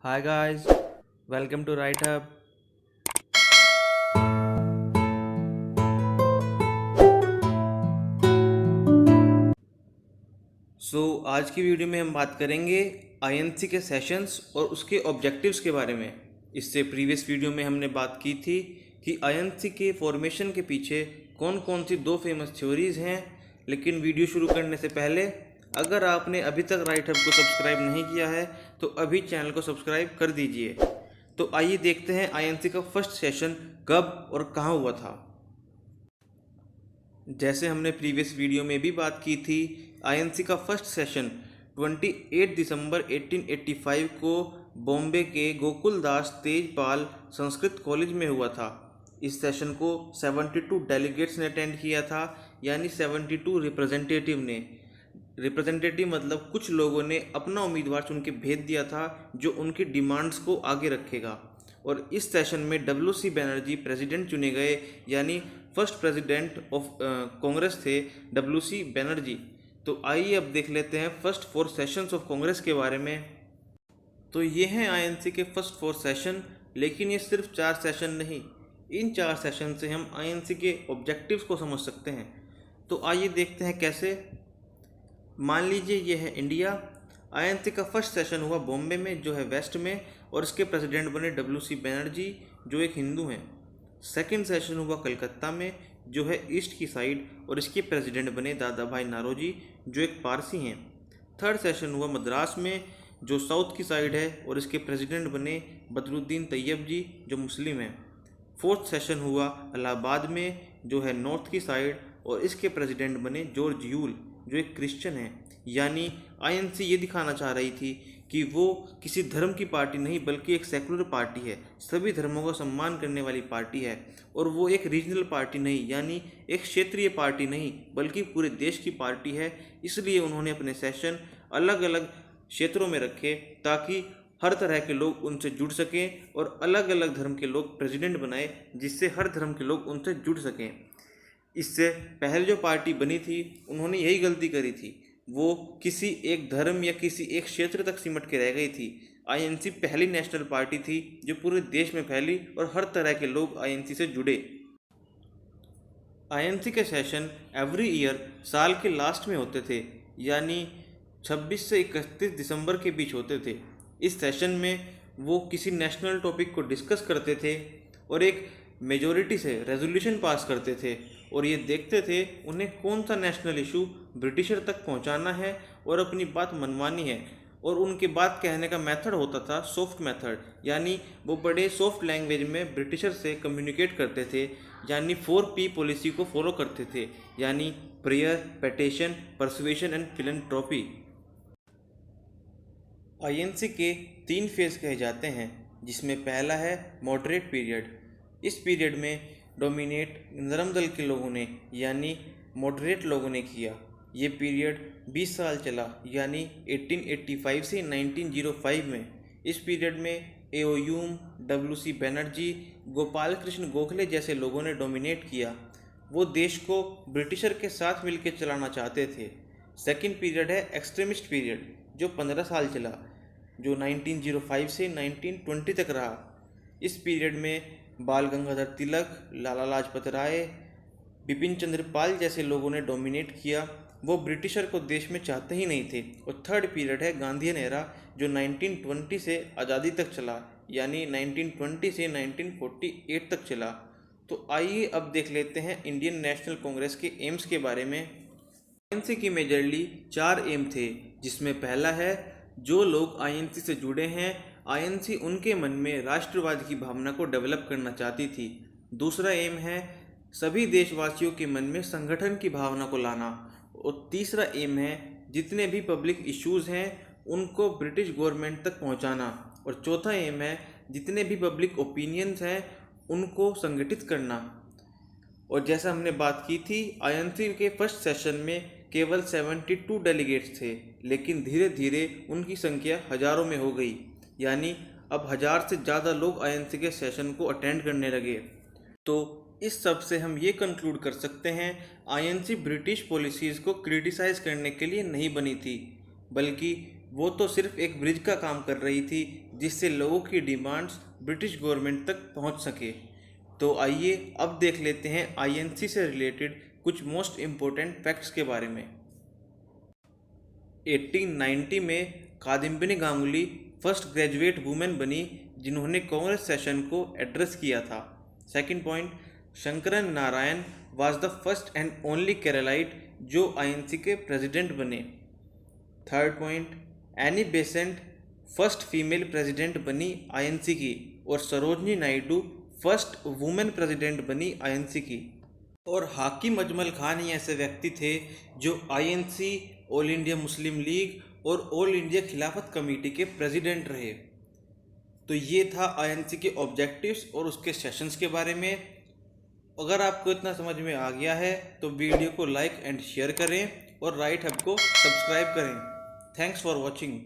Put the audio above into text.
Hi guys, welcome to Right Hub. आज की video में हम बात करेंगे आईएनसी के सेशंस और उसके ऑब्जेक्टिव्स के बारे में। इससे प्रीवियस वीडियो में हमने बात की थी कि आईएनसी के फॉर्मेशन के पीछे कौन कौन सी दो फेमस थ्योरीज हैं। लेकिन वीडियो शुरू करने से पहले अगर आपने अभी तक राइट हब को सब्सक्राइब नहीं किया है तो अभी चैनल को सब्सक्राइब कर दीजिए। तो आइए देखते हैं आईएनसी का फर्स्ट सेशन कब और कहाँ हुआ था। जैसे हमने प्रीवियस वीडियो में भी बात की थी, आईएनसी का फर्स्ट सेशन 28 दिसंबर 1885 को बॉम्बे के गोकुलदास तेजपाल संस्कृत कॉलेज में हुआ था। इस सेशन को 72 डेलीगेट्स ने अटेंड किया था, यानी 72 रिप्रेजेंटेटिव ने। रिप्रेजेंटेटिव मतलब कुछ लोगों ने अपना उम्मीदवार चुन के भेज दिया था जो उनकी डिमांड्स को आगे रखेगा। और इस सेशन में डब्ल्यू.सी. बनर्जी प्रेसिडेंट चुने गए, यानी फर्स्ट प्रेसिडेंट ऑफ कांग्रेस थे डब्ल्यू.सी. बनर्जी। तो आइए अब देख लेते हैं फर्स्ट 4 सेशंस ऑफ कांग्रेस के बारे में। तो ये हैं आईएनसी के फर्स्ट 4 सेशन, लेकिन ये सिर्फ 4 सेशन नहीं, इन 4 सेशन से हम आईएनसी के ऑब्जेक्टिव्स को समझ सकते हैं। तो आइए देखते हैं कैसे। मान लीजिए ये है इंडिया। आईएनसी का फर्स्ट सेशन हुआ बॉम्बे में, जो है वेस्ट में, और इसके प्रेसिडेंट बने डब्ल्यू.सी. बनर्जी, जो एक हिंदू हैं। सेकंड सेशन हुआ कलकत्ता में, जो है ईस्ट की साइड, और इसके प्रेसिडेंट बने दादा भाई नारोजी, जो एक पारसी हैं। थर्ड सेशन हुआ मद्रास में, जो साउथ की साइड है, और इसके प्रेसिडेंट बने बदरुद्दीन तैयब जी, जो मुस्लिम हैं। फोर्थ सेशन हुआ इलाहाबाद में, जो है नॉर्थ की साइड, और इसके प्रेसिडेंट बने जॉर्ज यूल, जो एक क्रिश्चियन है। यानी आईएनसी ये दिखाना चाह रही थी कि वो किसी धर्म की पार्टी नहीं बल्कि एक सेकुलर पार्टी है, सभी धर्मों का सम्मान करने वाली पार्टी है। और वो एक रीजनल पार्टी नहीं, यानी एक क्षेत्रीय पार्टी नहीं, बल्कि पूरे देश की पार्टी है। इसलिए उन्होंने अपने सेशन अलग अलग क्षेत्रों में रखे ताकि हर तरह के लोग उनसे जुड़ सकें, और अलग अलग धर्म के लोग प्रेसिडेंट बनाए, जिससे हर धर्म के लोग उनसे जुड़ सकें। इससे पहले जो पार्टी बनी थी उन्होंने यही गलती करी थी, वो किसी एक धर्म या किसी एक क्षेत्र तक सिमट के रह गई थी। आईएनसी पहली नेशनल पार्टी थी जो पूरे देश में फैली और हर तरह के लोग आईएनसी से जुड़े। आईएनसी के सेशन एवरी ईयर साल के लास्ट में होते थे, यानी 26 से 31 दिसंबर के बीच होते थे। इस सेशन में वो किसी नेशनल टॉपिक को डिस्कस करते थे और एक मेजॉरिटी से रेजोल्यूशन पास करते थे, और ये देखते थे उन्हें कौन सा नेशनल इशू ब्रिटिशर तक पहुंचाना है और अपनी बात मनवानी है। और उनके बात कहने का मेथड होता था सॉफ्ट मेथड, यानी वो बड़े सॉफ्ट लैंग्वेज में ब्रिटिशर से कम्युनिकेट करते थे, यानी 4P पॉलिसी को फॉलो करते थे, यानी prayer, petition, persuasion and philanthropy. INC के 3 फेज कहे जाते हैं, जिसमें पहला है मॉडरेट पीरियड। इस पीरियड में डोमिनेट नरम दल के लोगों ने, यानी मॉडरेट लोगों ने किया। ये पीरियड 20 साल चला, यानी 1885 से 1905 में। इस पीरियड में एओयूम, डब्ल्यू.सी. बनर्जी, गोपाल कृष्ण गोखले जैसे लोगों ने डोमिनेट किया। वो देश को ब्रिटिशर के साथ मिलकर चलाना चाहते थे। सेकंड पीरियड है एक्सट्रीमिस्ट पीरियड, जो 15 साल चला, जो 1905 से 1920 तक रहा। इस पीरियड में बाल गंगाधर तिलक, लाला लाजपत राय, बिपिन चंद्र पाल जैसे लोगों ने डोमिनेट किया। वो ब्रिटिशर को देश में चाहते ही नहीं थे। और थर्ड पीरियड है गांधीयन एरा, जो 1920 से आज़ादी तक चला, यानी 1920 से 1948 तक चला। तो आइए अब देख लेते हैं इंडियन नेशनल कांग्रेस के एम्स के बारे में। आईएनसी की मेजरली 4 एम थे, जिसमें पहला है जो लोग आईएनसी से जुड़े हैं, आईएनसी उनके मन में राष्ट्रवाद की भावना को डेवलप करना चाहती थी। दूसरा एम है सभी देशवासियों के मन में संगठन की भावना को लाना। और तीसरा एम है जितने भी पब्लिक इश्यूज़ हैं उनको ब्रिटिश गवर्नमेंट तक पहुंचाना। और चौथा एम है जितने भी पब्लिक ओपिनियंस हैं उनको संगठित करना। और जैसा हमने बात की थी, आईएनसी के फर्स्ट सेशन में केवल 72 डेलीगेट्स थे, लेकिन धीरे धीरे उनकी संख्या हज़ारों में हो गई, यानी अब 1000 से ज़्यादा लोग आईएनसी के सेशन को अटेंड करने लगे। तो इस सब से हम ये कंक्लूड कर सकते हैं, आईएनसी ब्रिटिश पॉलिसीज़ को क्रिटिसाइज़ करने के लिए नहीं बनी थी, बल्कि वो तो सिर्फ एक ब्रिज का काम कर रही थी जिससे लोगों की डिमांड्स ब्रिटिश गवर्नमेंट तक पहुंच सके। तो आइए अब देख लेते हैं आईएनसी से रिलेटेड कुछ मोस्ट इम्पोर्टेंट फैक्ट्स के बारे में। 1890 में Kadambini Ganguly first graduate women बनी जिन्होंने कांग्रेस सेशन को एड्रेस किया था। Second point, Shankaran Narayan was the first and only Keralite जो आईएनसी के प्रेसिडेंट बने। Third point, Annie Besant first female president बनी आईएनसी की और Sarojini Naidu first women president बनी आईएनसी की। और हाकिम अजमल खान ही ऐसे व्यक्ति थे जो INC, all India Muslim league और ऑल इंडिया खिलाफत कमेटी के प्रेसिडेंट रहे। तो ये था आईएनसी के ऑब्जेक्टिव्स और उसके सेशंस के बारे में। अगर आपको इतना समझ में आ गया है तो वीडियो को लाइक एंड शेयर करें और राइट हब को सब्सक्राइब करें। Thanks for watching.